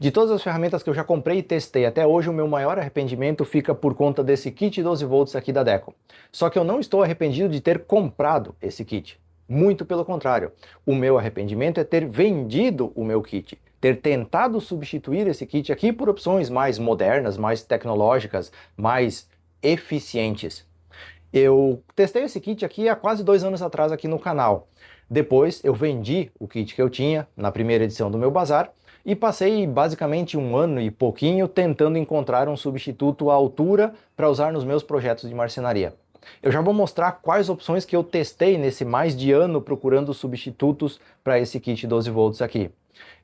De todas as ferramentas que eu já comprei e testei até hoje, o meu maior arrependimento fica por conta desse kit 12 volts aqui da Deco. Só que eu não estou arrependido de ter comprado esse kit. Muito pelo contrário. O meu arrependimento é ter vendido o meu kit, ter tentado substituir esse kit aqui por opções mais modernas, mais tecnológicas, mais eficientes. Eu testei esse kit aqui há quase 2 anos atrás aqui no canal. Depois eu vendi o kit que eu tinha na primeira edição do meu bazar e passei basicamente 1 ano e pouquinho tentando encontrar um substituto à altura para usar nos meus projetos de marcenaria. Eu já vou mostrar quais opções que eu testei nesse mais de ano procurando substitutos para esse kit 12 volts aqui.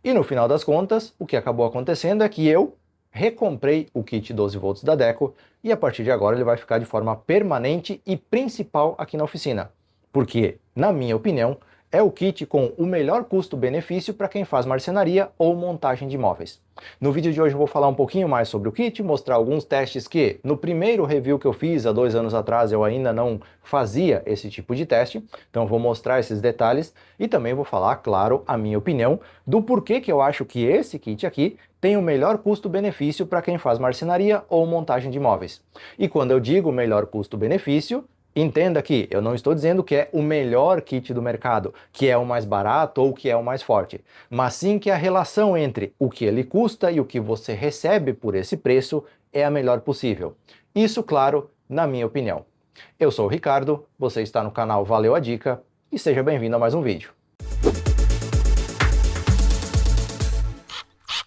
E no final das contas, o que acabou acontecendo é que eu recomprei o kit 12 volts da Deco e a partir de agora ele vai ficar de forma permanente e principal aqui na oficina. Porque, na minha opinião, é o kit com o melhor custo-benefício para quem faz marcenaria ou montagem de móveis. No vídeo de hoje eu vou falar um pouquinho mais sobre o kit, mostrar alguns testes que no primeiro review que eu fiz há 2 anos atrás eu ainda não fazia esse tipo de teste, então eu vou mostrar esses detalhes e também vou falar, claro, a minha opinião do porquê que eu acho que esse kit aqui tem o melhor custo-benefício para quem faz marcenaria ou montagem de móveis. E quando eu digo melhor custo-benefício, entenda que eu não estou dizendo que é o melhor kit do mercado, que é o mais barato ou que é o mais forte, mas sim que a relação entre o que ele custa e o que você recebe por esse preço é a melhor possível. Isso, claro, na minha opinião. Eu sou o Ricardo, você está no canal Valeu a Dica e seja bem-vindo a mais um vídeo.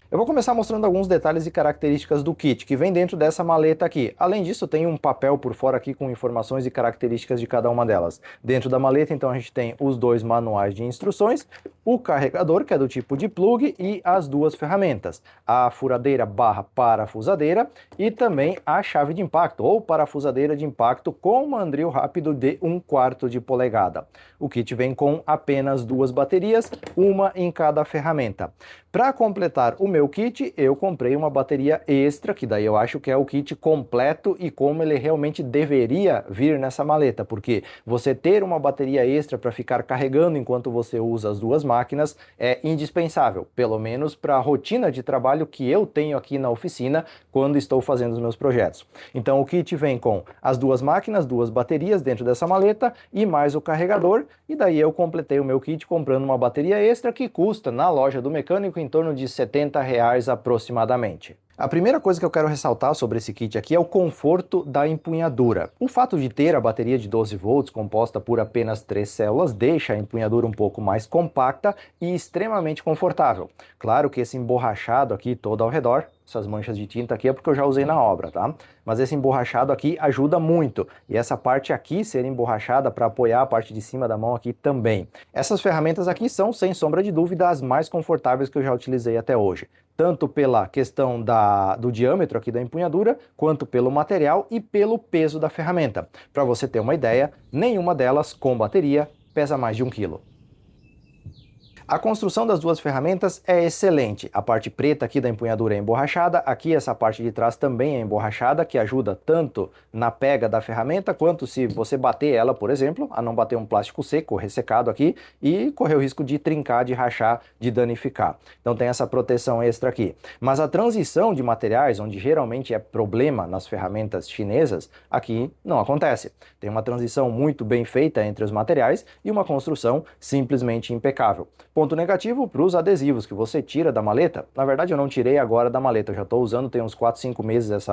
Eu vou começar mostrando alguns detalhes e características do kit, que vem dentro dessa maleta aqui. Além disso, tem um papel por fora aqui com informações e características de cada uma delas. Dentro da maleta, então, a gente tem os 2 manuais de instruções, o carregador, que é do tipo de plug, e as 2 ferramentas, a furadeira barra parafusadeira e também a chave de impacto, ou parafusadeira de impacto com mandril rápido de 1/4 de polegada. O kit vem com apenas 2 baterias, uma em cada ferramenta. Para completar o meu kit, eu comprei uma bateria extra, que daí eu acho que é o kit completo e como ele realmente deveria vir nessa maleta, porque você ter uma bateria extra para ficar carregando enquanto você usa as 2 máquinas é indispensável, pelo menos para a rotina de trabalho que eu tenho aqui na oficina quando estou fazendo os meus projetos. Então o kit vem com as 2 máquinas, 2 baterias dentro dessa maleta e mais o carregador, e daí eu completei o meu kit comprando uma bateria extra que custa na loja do mecânico em torno de R$70 aproximadamente. A primeira coisa que eu quero ressaltar sobre esse kit aqui é o conforto da empunhadura. O fato de ter a bateria de 12 volts composta por apenas 3 células deixa a empunhadura um pouco mais compacta e extremamente confortável. Claro que esse emborrachado aqui todo ao redor, essas manchas de tinta aqui é porque eu já usei na obra, tá? Mas esse emborrachado aqui ajuda muito. E essa parte aqui ser emborrachada para apoiar a parte de cima da mão aqui também. Essas ferramentas aqui são, sem sombra de dúvida, as mais confortáveis que eu já utilizei até hoje. Tanto pela questão do diâmetro aqui da empunhadura, quanto pelo material e pelo peso da ferramenta. Para você ter uma ideia, nenhuma delas com bateria pesa mais de 1 kg. A construção das 2 ferramentas é excelente. A parte preta aqui da empunhadura é emborrachada, aqui essa parte de trás também é emborrachada, que ajuda tanto na pega da ferramenta, quanto se você bater ela, por exemplo, a não bater um plástico seco, ressecado aqui, e correr o risco de trincar, de rachar, de danificar. Então tem essa proteção extra aqui. Mas a transição de materiais, onde geralmente é problema nas ferramentas chinesas, aqui não acontece. Tem uma transição muito bem feita entre os materiais e uma construção simplesmente impecável. Ponto negativo para os adesivos que você tira da maleta. Na verdade eu não tirei agora da maleta, eu já estou usando tem uns 4, 5 meses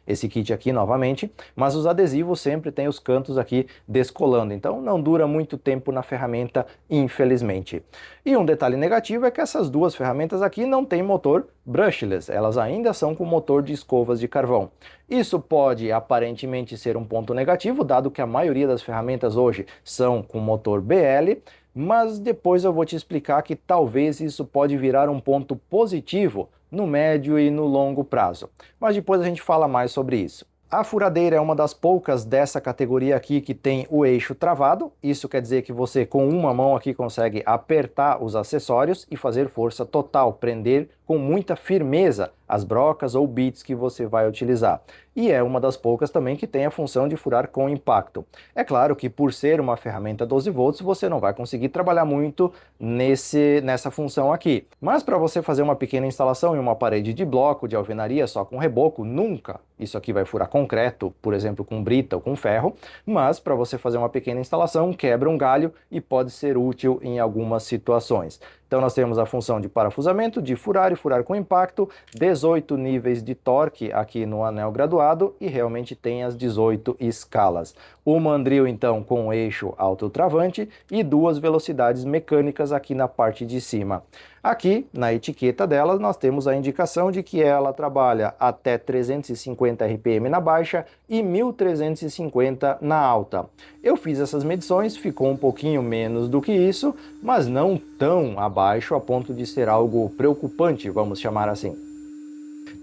esse kit aqui novamente, mas os adesivos sempre tem os cantos aqui descolando, então não dura muito tempo na ferramenta, infelizmente. E um detalhe negativo é que essas 2 ferramentas aqui não têm motor brushless, elas ainda são com motor de escovas de carvão. Isso pode aparentemente ser um ponto negativo, dado que a maioria das ferramentas hoje são com motor BL, mas depois eu vou te explicar que talvez isso pode virar um ponto positivo no médio e no longo prazo. Mas depois a gente fala mais sobre isso. A furadeira é uma das poucas dessa categoria aqui que tem o eixo travado. Isso quer dizer que você com uma mão aqui consegue apertar os acessórios e fazer força total, prender com muita firmeza as brocas ou bits que você vai utilizar. E é uma das poucas também que tem a função de furar com impacto. É claro que por ser uma ferramenta 12 volts, você não vai conseguir trabalhar muito nessa função aqui. Mas para você fazer uma pequena instalação em uma parede de bloco, de alvenaria, só com reboco, nunca isso aqui vai furar concreto, por exemplo, com brita ou com ferro, mas para você fazer uma pequena instalação, quebra um galho e pode ser útil em algumas situações. Então nós temos a função de parafusamento, de furar e furar com impacto, 18 níveis de torque aqui no anel graduado e realmente tem as 18 escalas. O mandril então com eixo autotravante e 2 velocidades mecânicas aqui na parte de cima. Aqui na etiqueta dela nós temos a indicação de que ela trabalha até 350 RPM na baixa e 1350 na alta. Eu fiz essas medições, ficou um pouquinho menos do que isso, mas não tão abaixo a ponto de ser algo preocupante, vamos chamar assim.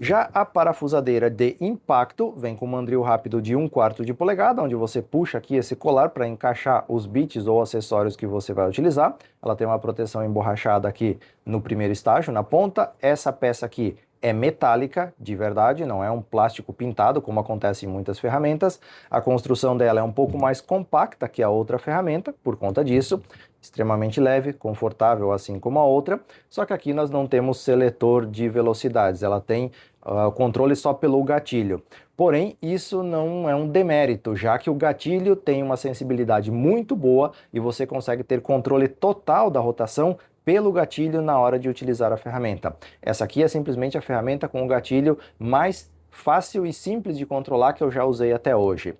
Já a parafusadeira de impacto vem com um mandril rápido de 1/4 de polegada, onde você puxa aqui esse colar para encaixar os bits ou acessórios que você vai utilizar. Ela tem uma proteção emborrachada aqui no primeiro estágio, na ponta. Essa peça aqui é metálica, de verdade, não é um plástico pintado, como acontece em muitas ferramentas. A construção dela é um pouco mais compacta que a outra ferramenta, por conta disso. Extremamente leve, confortável, assim como a outra. Só que aqui nós não temos seletor de velocidades, ela tem o controle só pelo gatilho. Porém, isso não é um demérito, já que o gatilho tem uma sensibilidade muito boa e você consegue ter controle total da rotação pelo gatilho na hora de utilizar a ferramenta. Essa aqui é simplesmente a ferramenta com o gatilho mais fácil e simples de controlar que eu já usei até hoje.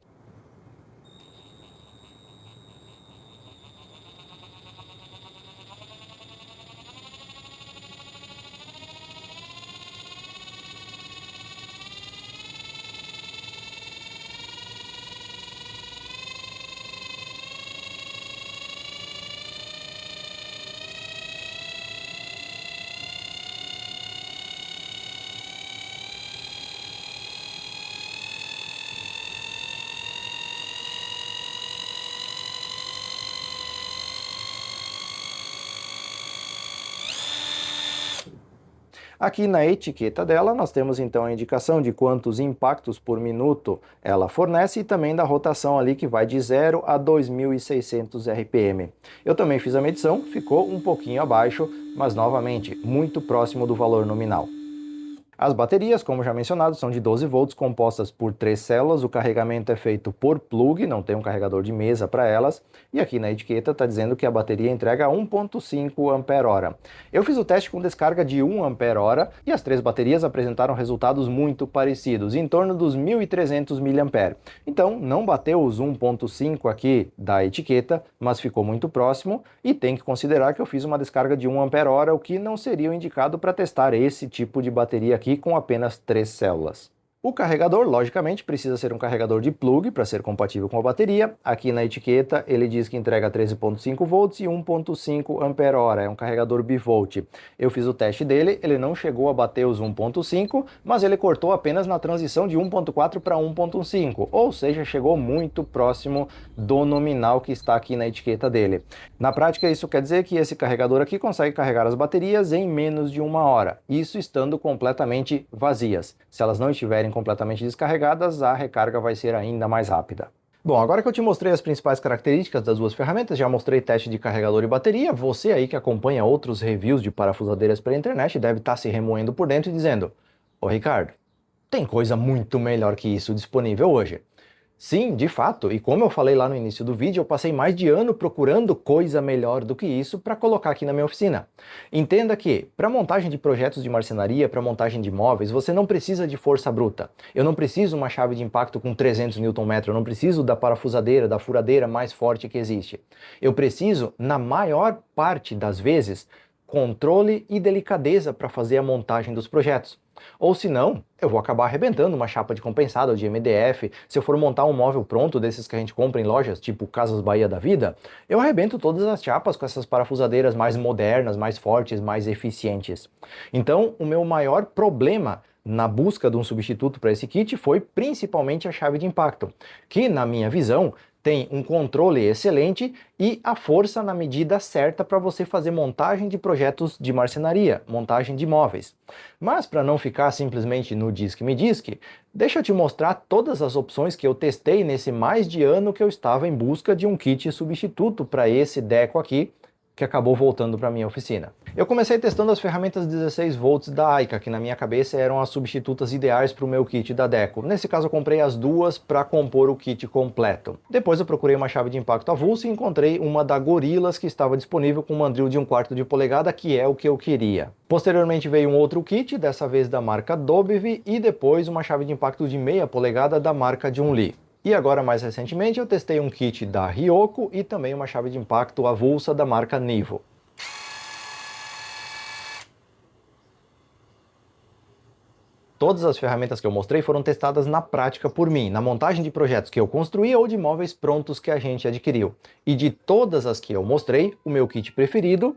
Aqui na etiqueta dela nós temos então a indicação de quantos impactos por minuto ela fornece e também da rotação ali que vai de 0 a 2.600 RPM. Eu também fiz a medição, ficou um pouquinho abaixo, mas novamente muito próximo do valor nominal. As baterias, como já mencionado, são de 12 volts, compostas por 3 células. O carregamento é feito por plug, não tem um carregador de mesa para elas. E aqui na etiqueta está dizendo que a bateria entrega 1,5 Ah. Eu fiz o teste com descarga de 1 Ah e as 3 baterias apresentaram resultados muito parecidos, em torno dos 1.300 mAh. Então, não bateu os 1,5 aqui da etiqueta, mas ficou muito próximo. E tem que considerar que eu fiz uma descarga de 1 Ah, o que não seria o indicado para testar esse tipo de bateria aqui com apenas 3 células. O carregador, logicamente, precisa ser um carregador de plug para ser compatível com a bateria. Aqui na etiqueta ele diz que entrega 13,5 volts e 1,5 Ah. É um carregador bivolt. Eu fiz o teste dele, ele não chegou a bater os 1,5, mas ele cortou apenas na transição de 1,4 para 1,5, ou seja, chegou muito próximo do nominal que está aqui na etiqueta dele. Na prática, isso quer dizer que esse carregador aqui consegue carregar as baterias em menos de 1 hora, isso estando completamente vazias. Se elas não estiverem completamente descarregadas, a recarga vai ser ainda mais rápida. Bom, agora que eu te mostrei as principais características das duas ferramentas, já mostrei teste de carregador e bateria, você aí que acompanha outros reviews de parafusadeiras pela internet deve estar se remoendo por dentro e dizendo: ô Ricardo, tem coisa muito melhor que isso disponível hoje. Sim, de fato, e como eu falei lá no início do vídeo, eu passei mais de ano procurando coisa melhor do que isso para colocar aqui na minha oficina. Entenda que, para montagem de projetos de marcenaria, para montagem de móveis, você não precisa de força bruta. Eu não preciso uma chave de impacto com 300 Nm, eu não preciso da parafusadeira, da furadeira mais forte que existe. Eu preciso, na maior parte das vezes, controle e delicadeza para fazer a montagem dos projetos. Ou senão, eu vou acabar arrebentando uma chapa de compensado ou de MDF. Se eu for montar um móvel pronto desses que a gente compra em lojas, tipo Casas Bahia da vida, eu arrebento todas as chapas com essas parafusadeiras mais modernas, mais fortes, mais eficientes. Então, o meu maior problema na busca de um substituto para esse kit foi principalmente a chave de impacto, que, na minha visão, tem um controle excelente e a força na medida certa para você fazer montagem de projetos de marcenaria, montagem de móveis. Mas para não ficar simplesmente no Disque-me Disque, deixa eu te mostrar todas as opções que eu testei nesse mais de ano que eu estava em busca de um kit substituto para esse Deco aqui, que acabou voltando para minha oficina. Eu comecei testando as ferramentas 16 volts da Aika, que na minha cabeça eram as substitutas ideais para o meu kit da Deco. Nesse caso eu comprei as duas para compor o kit completo. Depois eu procurei uma chave de impacto avulsa e encontrei uma da Gorillaz que estava disponível com um mandril de 1/4 de polegada, que é o que eu queria. Posteriormente veio um outro kit, dessa vez da marca Dobiv, e depois uma chave de impacto de 0,5 polegada da marca Junli. E agora, mais recentemente, eu testei um kit da Ryoko e também uma chave de impacto avulsa da marca Nivo. Todas as ferramentas que eu mostrei foram testadas na prática por mim, na montagem de projetos que eu construí ou de móveis prontos que a gente adquiriu. E de todas as que eu mostrei, o meu kit preferido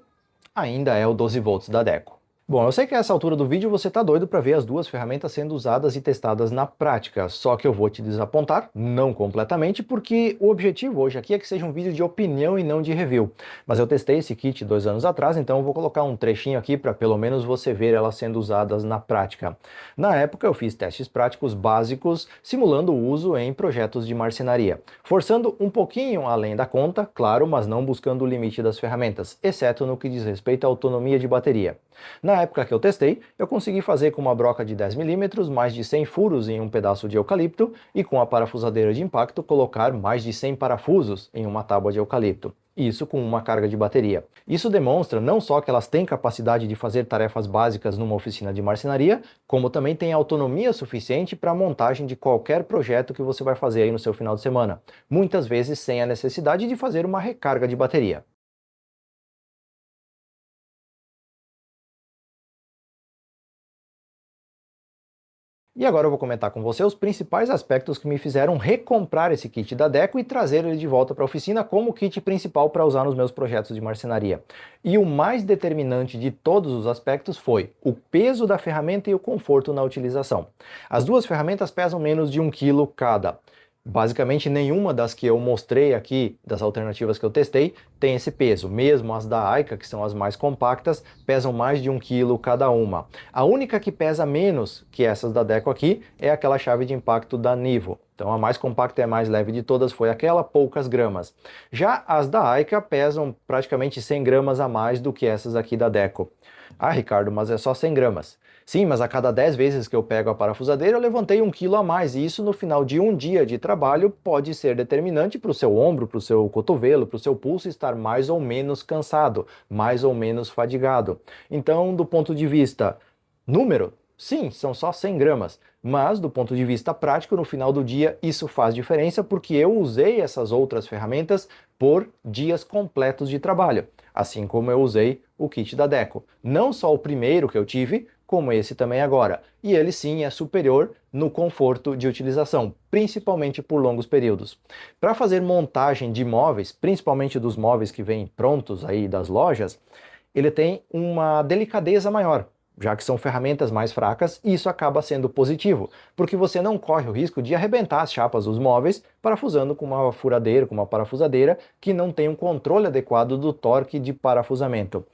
ainda é o 12 volts da Deco. Bom, eu sei que a essa altura do vídeo você tá doido para ver as duas ferramentas sendo usadas e testadas na prática, só que eu vou te desapontar, não completamente, porque o objetivo hoje aqui é que seja um vídeo de opinião e não de review. Mas eu testei esse kit 2 anos atrás, então eu vou colocar um trechinho aqui para pelo menos você ver elas sendo usadas na prática. Na época eu fiz testes práticos básicos, simulando o uso em projetos de marcenaria, forçando um pouquinho além da conta, claro, mas não buscando o limite das ferramentas, exceto no que diz respeito à autonomia de bateria. Na época que eu testei, eu consegui fazer com uma broca de 10 mm mais de 100 furos em um pedaço de eucalipto e com a parafusadeira de impacto colocar mais de 100 parafusos em uma tábua de eucalipto. Isso com uma carga de bateria. Isso demonstra não só que elas têm capacidade de fazer tarefas básicas numa oficina de marcenaria, como também têm autonomia suficiente para a montagem de qualquer projeto que você vai fazer aí no seu final de semana, muitas vezes sem a necessidade de fazer uma recarga de bateria. E agora eu vou comentar com você os principais aspectos que me fizeram recomprar esse kit da Deco e trazer ele de volta para a oficina como kit principal para usar nos meus projetos de marcenaria. E o mais determinante de todos os aspectos foi o peso da ferramenta e o conforto na utilização. As duas ferramentas pesam menos de 1 kg cada. Basicamente nenhuma das que eu mostrei aqui, das alternativas que eu testei, tem esse peso. Mesmo as da Aika, que são as mais compactas, pesam mais de 1 kg cada uma. A única que pesa menos que essas da Deco aqui é aquela chave de impacto da Nivo. Então a mais compacta e a mais leve de todas foi aquela, poucas gramas. Já as da Aika pesam praticamente 100 gramas a mais do que essas aqui da Deco. Ah, Ricardo, mas é só 100 gramas. Sim, mas a cada 10 vezes que eu pego a parafusadeira eu levantei 1 quilo a mais, e isso no final de um dia de trabalho pode ser determinante para o seu ombro, para o seu cotovelo, para o seu pulso estar mais ou menos cansado, mais ou menos fadigado. Então, do ponto de vista número, sim, são só 100 gramas, mas do ponto de vista prático, no final do dia, isso faz diferença porque eu usei essas outras ferramentas por dias completos de trabalho, assim como eu usei o kit da Deco. Não só o primeiro que eu tive, como esse também agora. E ele sim é superior no conforto de utilização, principalmente por longos períodos. Para fazer montagem de móveis, principalmente dos móveis que vêm prontos aí das lojas, ele tem uma delicadeza maior, já que são ferramentas mais fracas, e isso acaba sendo positivo, porque você não corre o risco de arrebentar as chapas dos móveis parafusando com uma furadeira, com uma parafusadeira que não tem um controle adequado do torque de parafusamento.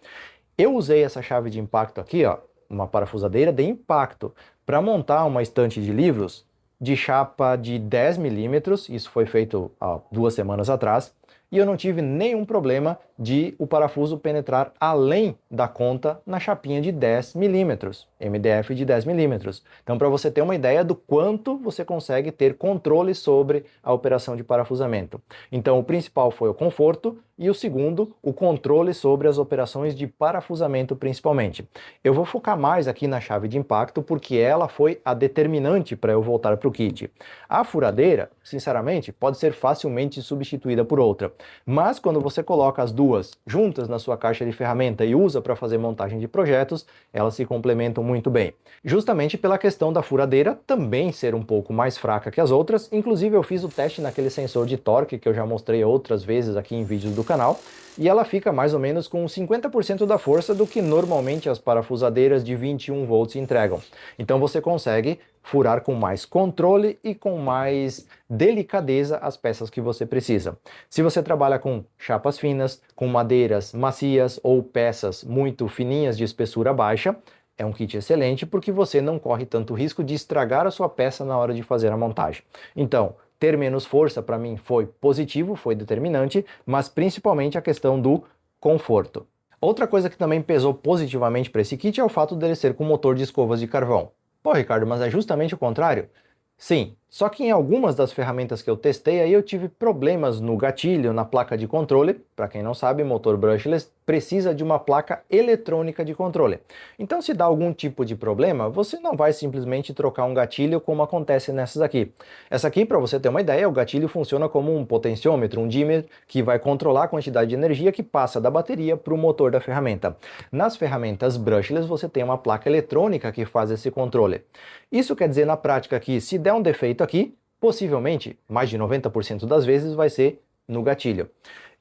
Eu usei essa chave de impacto aqui, ó, uma parafusadeira de impacto, para montar uma estante de livros de chapa de 10 mm, isso foi feito há 2 semanas atrás, e eu não tive nenhum problema de o parafuso penetrar além da conta na chapinha de 10 mm, MDF de 10 mm. Então, para você ter uma ideia do quanto você consegue ter controle sobre a operação de parafusamento. Então, o principal foi o conforto e o segundo, o controle sobre as operações de parafusamento principalmente. Eu vou focar mais aqui na chave de impacto porque ela foi a determinante para eu voltar para o kit. A furadeira, sinceramente, pode ser facilmente substituída por outra. Mas quando você coloca as duas juntas na sua caixa de ferramenta e usa para fazer montagem de projetos, elas se complementam muito bem. Justamente pela questão da furadeira também ser um pouco mais fraca que as outras, inclusive eu fiz o teste naquele sensor de torque que eu já mostrei outras vezes aqui em vídeos do canal, e ela fica mais ou menos com 50% da força do que normalmente as parafusadeiras de 21 volts entregam. Então você consegue furar com mais controle e com mais delicadeza as peças que você precisa. Se você trabalha com chapas finas, com madeiras macias ou peças muito fininhas de espessura baixa, é um kit excelente porque você não corre tanto risco de estragar a sua peça na hora de fazer a montagem. Então, ter menos força para mim foi positivo, foi determinante, mas principalmente a questão do conforto. Outra coisa que também pesou positivamente para esse kit é o fato dele ser com motor de escovas de carvão. Pô, Ricardo, mas é justamente o contrário? Sim, só que em algumas das ferramentas que eu testei aí eu tive problemas no gatilho, na placa de controle. Para quem não sabe, motor brushless precisa de uma placa eletrônica de controle. Então, se dá algum tipo de problema, você não vai simplesmente trocar um gatilho como acontece nessas aqui. Essa aqui, para você ter uma ideia, o gatilho funciona como um potenciômetro, um dimmer, que vai controlar a quantidade de energia que passa da bateria para o motor da ferramenta. Nas ferramentas brushless, você tem uma placa eletrônica que faz esse controle. Isso quer dizer na prática que se der um defeito aqui, possivelmente, mais de 90% das vezes vai ser no gatilho.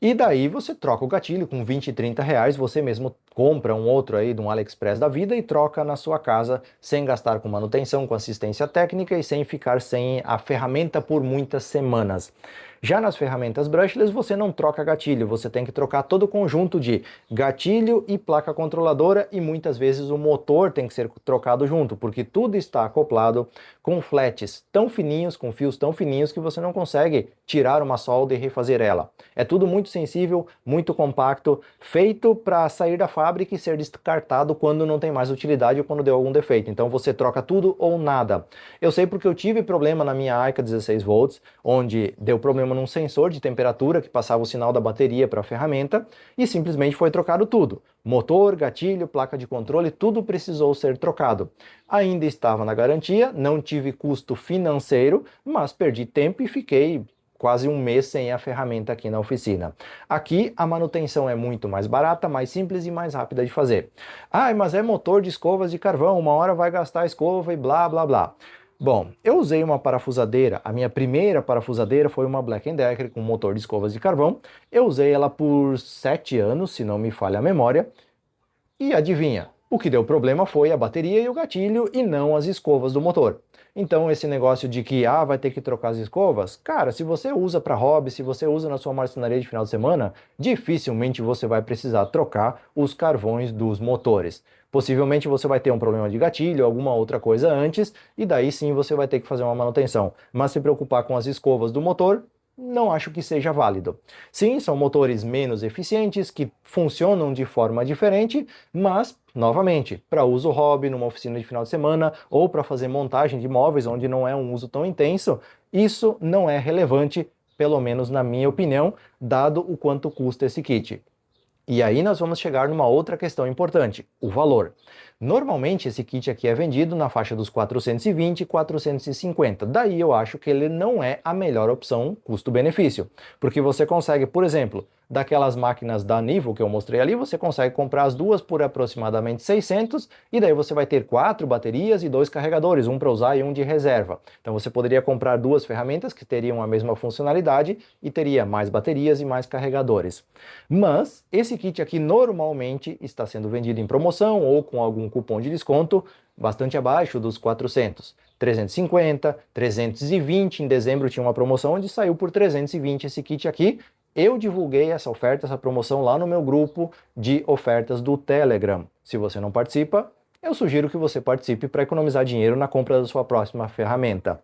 E daí você troca o gatilho com 20, 30 reais, você mesmo compra um outro aí de um AliExpress da vida e troca na sua casa sem gastar com manutenção, com assistência técnica e sem ficar sem a ferramenta por muitas semanas. Já nas ferramentas brushless você não troca gatilho, você tem que trocar todo o conjunto de gatilho e placa controladora e muitas vezes o motor tem que ser trocado junto, porque tudo está acoplado com flats tão fininhos, com fios tão fininhos que você não consegue tirar uma solda e refazer ela. É tudo muito sensível, muito compacto, feito para sair da fábrica e ser descartado quando não tem mais utilidade ou quando deu algum defeito. Então você troca tudo ou nada. Eu sei porque eu tive problema na minha Aika 16 volts, onde deu problema num sensor de temperatura que passava o sinal da bateria para a ferramenta e simplesmente foi trocado tudo. Motor, gatilho, placa de controle, tudo precisou ser trocado. Ainda estava na garantia, não tive custo financeiro, mas perdi tempo e fiquei quase um mês sem a ferramenta aqui na oficina. Aqui a manutenção é muito mais barata, mais simples e mais rápida de fazer. Ah, mas é motor de escovas de carvão, uma hora vai gastar a escova e blá blá blá. Bom, eu usei uma parafusadeira, a minha primeira parafusadeira foi uma Black & Decker com motor de escovas de carvão. Eu usei ela por 7 anos, se não me falha a memória, e adivinha, o que deu problema foi a bateria e o gatilho e não as escovas do motor. Então esse negócio de que vai ter que trocar as escovas, cara, se você usa para hobby, se você usa na sua marcenaria de final de semana, dificilmente você vai precisar trocar os carvões dos motores. Possivelmente você vai ter um problema de gatilho, alguma outra coisa antes, e daí sim você vai ter que fazer uma manutenção. Mas se preocupar com as escovas do motor, não acho que seja válido. Sim, são motores menos eficientes, que funcionam de forma diferente, mas, novamente, para uso hobby, numa oficina de final de semana, ou para fazer montagem de móveis onde não é um uso tão intenso, isso não é relevante, pelo menos na minha opinião, dado o quanto custa esse kit. E aí nós vamos chegar numa outra questão importante, o valor. Normalmente esse kit aqui é vendido na faixa dos 420 e 450, daí eu acho que ele não é a melhor opção custo-benefício, porque você consegue, por exemplo, daquelas máquinas da Nivo que eu mostrei ali, você consegue comprar as duas por aproximadamente 600 e daí você vai ter 4 baterias e 2 carregadores, um para usar e um de reserva. Então você poderia comprar duas ferramentas que teriam a mesma funcionalidade e teria mais baterias e mais carregadores. Mas esse kit aqui normalmente está sendo vendido em promoção ou com algum cupom de desconto bastante abaixo dos 400. 350, 320, em dezembro tinha uma promoção onde saiu por 320 esse kit aqui. Eu divulguei essa oferta, essa promoção lá no meu grupo de ofertas do Telegram. Se você não participa, eu sugiro que você participe para economizar dinheiro na compra da sua próxima ferramenta.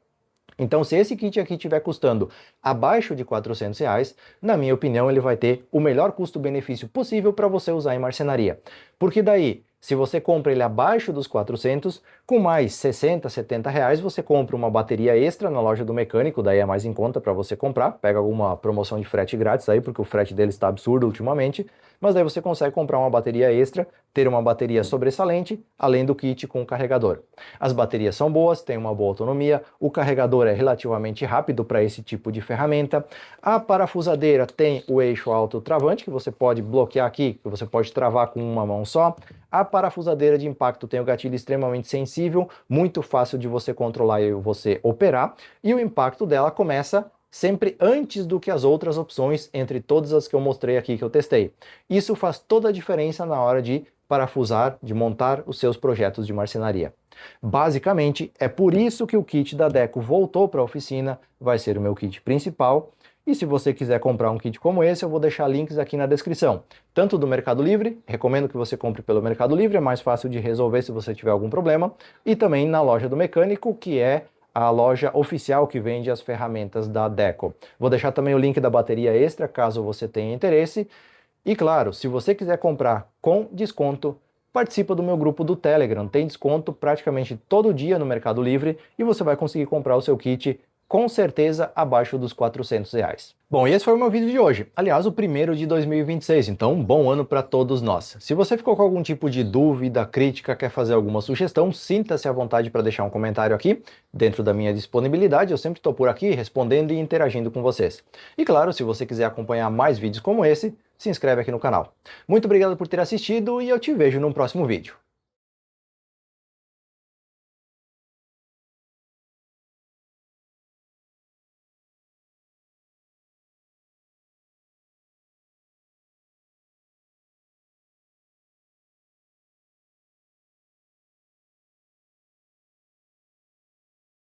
Então, se esse kit aqui estiver custando abaixo de 400 reais, na minha opinião, ele vai ter o melhor custo-benefício possível para você usar em marcenaria. Porque daí, se você compra ele abaixo dos 400, com mais 60, 70 reais, você compra uma bateria extra na loja do mecânico, daí é mais em conta para você comprar, pega alguma promoção de frete grátis aí, porque o frete dele está absurdo ultimamente, mas daí você consegue comprar uma bateria extra, ter uma bateria sobressalente, além do kit com o carregador. As baterias são boas, têm uma boa autonomia, o carregador é relativamente rápido para esse tipo de ferramenta, a parafusadeira tem o eixo autotravante, que você pode bloquear aqui, que você pode travar com uma mão só. A parafusadeira de impacto tem o gatilho extremamente sensível, muito fácil de você controlar e você operar, e o impacto dela começa sempre antes do que as outras opções entre todas as que eu mostrei aqui que eu testei. Isso faz toda a diferença na hora de parafusar, de montar os seus projetos de marcenaria. Basicamente, é por isso que o kit da Deco voltou para a oficina, vai ser o meu kit principal. E se você quiser comprar um kit como esse, eu vou deixar links aqui na descrição. Tanto do Mercado Livre, recomendo que você compre pelo Mercado Livre, é mais fácil de resolver se você tiver algum problema. E também na loja do mecânico, que é a loja oficial que vende as ferramentas da Deco. Vou deixar também o link da bateria extra, caso você tenha interesse. E claro, se você quiser comprar com desconto, participa do meu grupo do Telegram. Tem desconto praticamente todo dia no Mercado Livre e você vai conseguir comprar o seu kit com certeza abaixo dos R$ 400. Bom, e esse foi o meu vídeo de hoje. Aliás, o primeiro de 2026, então um bom ano para todos nós. Se você ficou com algum tipo de dúvida, crítica, quer fazer alguma sugestão, sinta-se à vontade para deixar um comentário aqui, dentro da minha disponibilidade. Eu sempre estou por aqui respondendo e interagindo com vocês. E claro, se você quiser acompanhar mais vídeos como esse, se inscreve aqui no canal. Muito obrigado por ter assistido e eu te vejo no próximo vídeo.